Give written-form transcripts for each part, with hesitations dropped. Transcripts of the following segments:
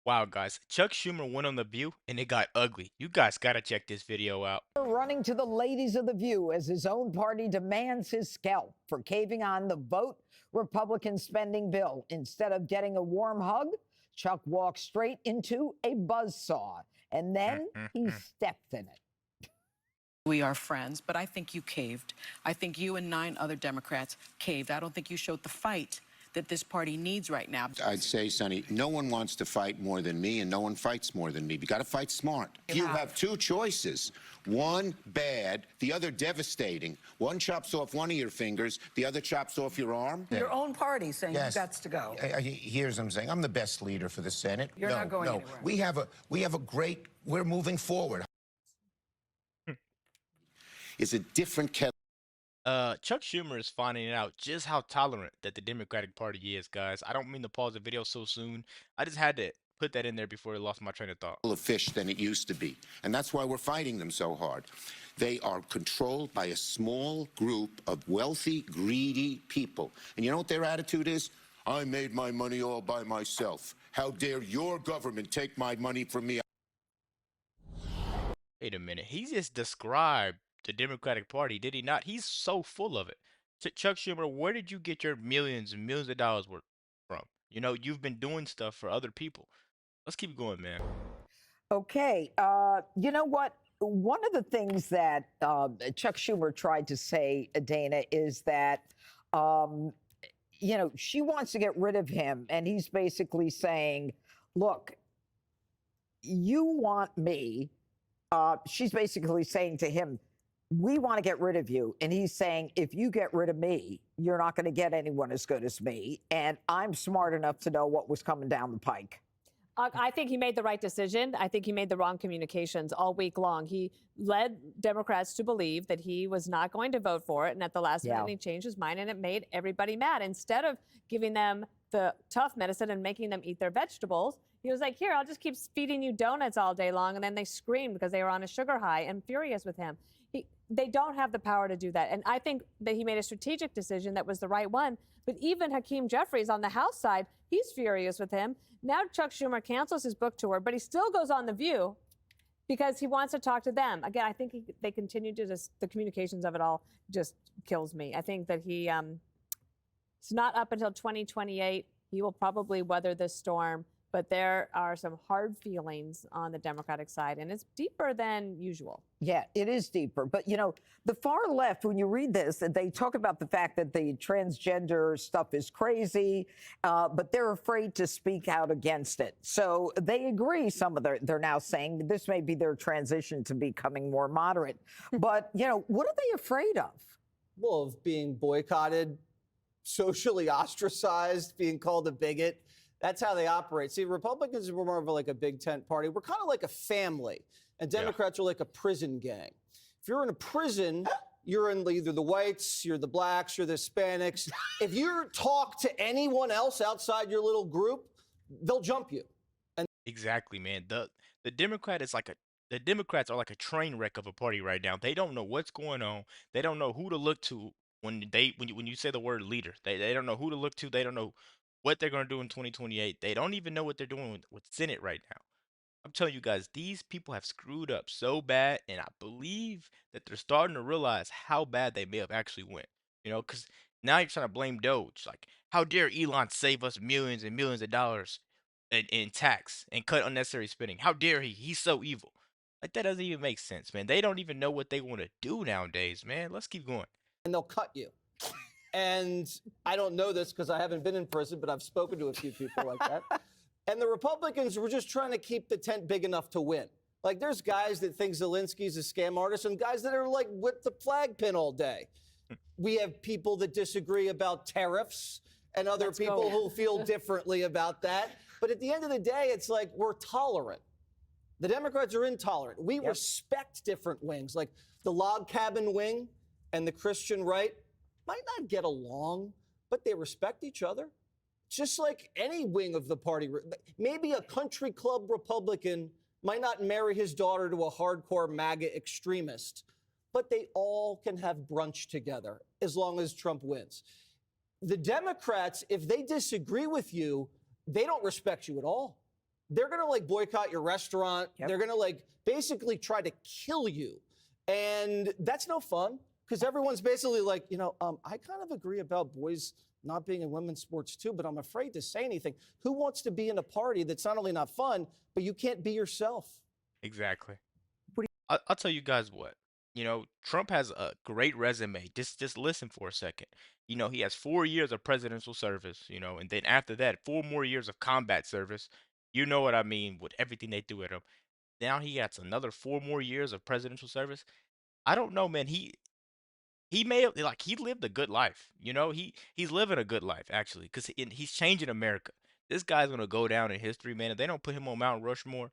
Wow, guys, Chuck Schumer went on The View and it got ugly. You guys gotta check this video out. Running to the ladies of the View as his own party demands his scalp for caving on the vote Republican spending bill. Instead of getting a warm hug, Chuck walked straight into a buzzsaw, and then he stepped in it. We are friends, but I think you caved. I think you and 9 other Democrats caved. I don't think you showed the fight that this party needs right now. I'd say, Sonny, no one wants to fight more than me, and no one fights more than me. You got to fight smart. You have 2 choices. One bad, the other devastating. One chops off one of your fingers, the other chops off your arm. Your own party saying Yes. you've got to go. Here's what I'm saying. I'm the best leader for the Senate. You're not going anywhere. We have a great. We're moving forward. It's a different kettle. Chuck Schumer is finding out just how tolerant that the Democratic Party is, guys. I don't mean to pause the video so soon. I just had to put that in there before I lost my train of thought. Of fish than it used to be. And that's why we're fighting them so hard. They are controlled by a small group of wealthy, greedy people. And you know what their attitude is? I made my money all by myself. How dare your government take my money from me? Wait a minute. He just described the Democratic Party, did he not? He's so full of it. Chuck Schumer, where did you get your millions and millions of dollars worth from? You know, you've been doing stuff for other people. Let's keep going, man. Okay, you know what? One of the things that Chuck Schumer tried to say, Dana, is that, she wants to get rid of him. And he's basically saying, look, you want me. She's basically saying to him, we want to get rid of you. And he's saying, if you get rid of me, you're not going to get anyone as good as me. And I'm smart enough to know what was coming down the pike. I think he made the right decision. I think he made the wrong communications all week long. He led Democrats to believe that he was not going to vote for it. And at the last minute, he changed his mind, and it made everybody mad. Instead of giving them the tough medicine and making them eat their vegetables, he was like, here, I'll just keep feeding you donuts all day long. And then they screamed because they were on a sugar high and furious with him. They don't have the power to do that. And I think that he made a strategic decision that was the right one. But even Hakeem Jeffries on the House side, he's furious with him. Now Chuck Schumer cancels his book tour, but he still goes on The View because he wants to talk to them. Again, I think they continue to the communications of it all just kills me. I think that it's not up until 2028. He will probably weather this storm. But there are some hard feelings on the Democratic side, and it's deeper than usual. Yeah, it is deeper. But, the far left, when you read this, they talk about the fact that the transgender stuff is crazy, but they're afraid to speak out against it. So they agree, they're now saying this may be their transition to becoming more moderate. But, what are they afraid of? Well, of being boycotted, socially ostracized, being called a bigot. That's how they operate. See, Republicans are more of like a big tent party. We're kind of like a family, and Democrats are like a prison gang. If you're in a prison, you're in either the whites, you're the blacks, you're the Hispanics. If you talk to anyone else outside your little group, they'll jump you. Exactly, man. The Democrats are like a train wreck of a party right now. They don't know what's going on. They don't know who to look to when you say the word leader. They don't know who to look to. They don't know what they're going to do in 2028. They don't even know what they're doing with Senate right now. I'm telling you guys, these people have screwed up so bad, and I believe that they're starting to realize how bad they may have actually went. Because now you're trying to blame Doge. Like, how dare Elon save us millions and millions of dollars in tax and cut unnecessary spending? How dare he? He's so evil. Like, that doesn't even make sense, man. They don't even know what they want to do nowadays, man. Let's keep going. And they'll cut you. And I don't know this because I haven't been in prison, but I've spoken to a few people like that. And the Republicans were just trying to keep the tent big enough to win. Like, there's guys that think Zelensky's a scam artist and guys that are like with the flag pin all day. We have people that disagree about tariffs and other people who feel differently about that. But at the end of the day, it's like we're tolerant. The Democrats are intolerant. We respect different wings, like the log cabin wing and the Christian right. Might not get along, but they respect each other. Just like any wing of the party. Maybe a country club Republican might not marry his daughter to a hardcore MAGA extremist, but they all can have brunch together as long as Trump wins. The Democrats, if they disagree with you, they don't respect you at all. they're going to like boycott your restaurant. Yep. They're going to like basically try to kill you. And that's no fun because everyone's basically like, I kind of agree about boys not being in women's sports too, but I'm afraid to say anything. Who wants to be in a party that's not only not fun, but you can't be yourself? Exactly. I'll tell you guys what. Trump has a great resume. Just listen for a second. He has 4 years of presidential service, and then after that, 4 more years of combat service. You know what I mean with everything they threw at him. Now he gets another 4 more years of presidential service. I don't know, man. He may have like he lived a good life. He's living a good life actually, because he's changing America. This guy's gonna go down in history, man. If they don't put him on Mount Rushmore,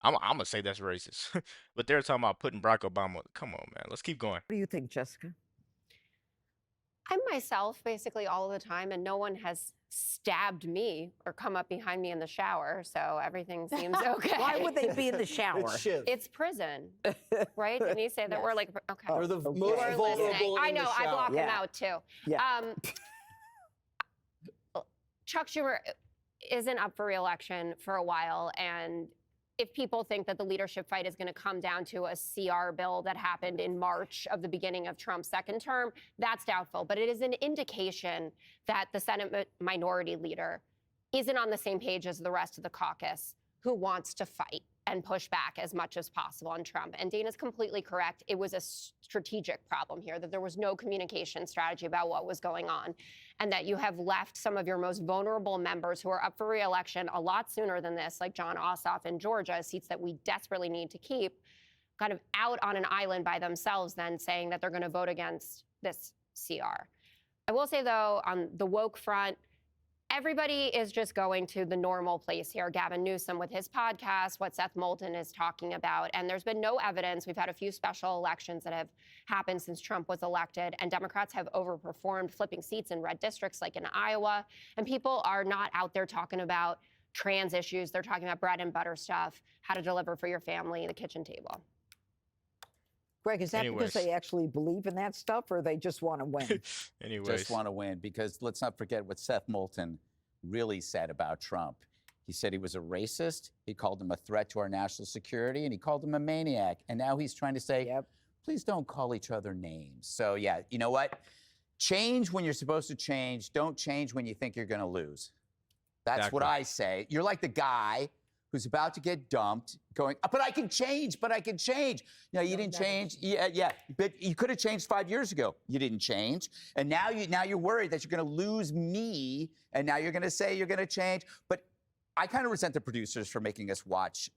I'm gonna say that's racist. But they're talking about putting Barack Obama. Come on, man. Let's keep going. What do you think, Jessica? I'm myself basically all of the time, and no one has stabbed me or come up behind me in the shower, so everything seems okay. Why would they be in the shower? It's Shiv. It's prison, right? Didn't he say that we're like, okay. They're the Okay. most We're vulnerable listening. I in the know, I shower. block him Yeah. out too. Yeah. Chuck Schumer isn't up for re-election for a while, and if people think that the leadership fight is going to come down to a CR bill that happened in March of the beginning of Trump's second term, that's doubtful. But it is an indication that the Senate minority leader isn't on the same page as the rest of the caucus, who wants to fight and push back as much as possible on Trump. And Dana's completely correct. It was a strategic problem here, that there was no communication strategy about what was going on, and that you have left some of your most vulnerable members who are up for re-election a lot sooner than this, like John Ossoff in Georgia, seats that we desperately need to keep, kind of out on an island by themselves, then saying that they're going to vote against this CR. I will say, though, on the woke front, everybody is just going to the normal place here. Gavin Newsom with his podcast, what Seth Moulton is talking about. And there's been no evidence. We've had a few special elections that have happened since Trump was elected, and Democrats have overperformed, flipping seats in red districts like in Iowa. And people are not out there talking about trans issues. They're talking about bread and butter stuff, how to deliver for your family, the kitchen table. Greg, is that because they actually believe in that stuff, or they just want to win? Anyways. Just want to win, because let's not forget what Seth Moulton really said about Trump. He said he was a racist, he called him a threat to our national security, and he called him a maniac. And now he's trying to say, please don't call each other names. So yeah, you know what? Change when you're supposed to change. Don't change when you think you're going to lose. That's what I say. You're like the guy who's about to get dumped, going, but I can change, but I can change. You didn't change. Yeah, but you could have changed 5 years ago. You didn't change. And now you're worried that you're going to lose me, and now you're going to say you're going to change. But I kind of resent the producers for making us watch,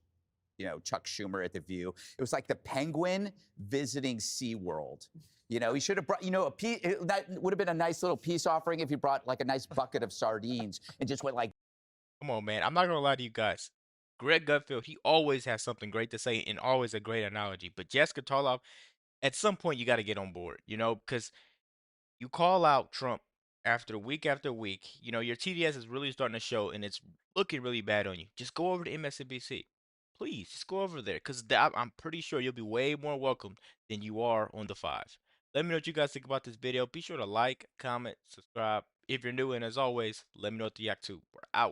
Chuck Schumer at The View. It was like the penguin visiting SeaWorld. He should have brought, that would have been a nice little peace offering if he brought like a nice bucket of sardines and just went like. Come on, man. I'm not going to lie to you guys. Greg Gutfeld, he always has something great to say and always a great analogy. But Jessica Tarlov, at some point, you got to get on board, because you call out Trump after week, your TDS is really starting to show, and it's looking really bad on you. Just go over to MSNBC. Please, just go over there, because I'm pretty sure you'll be way more welcome than you are on the 5. Let me know what you guys think about this video. Be sure to like, comment, subscribe. If you're new, and as always, let me know what you react to. We're out.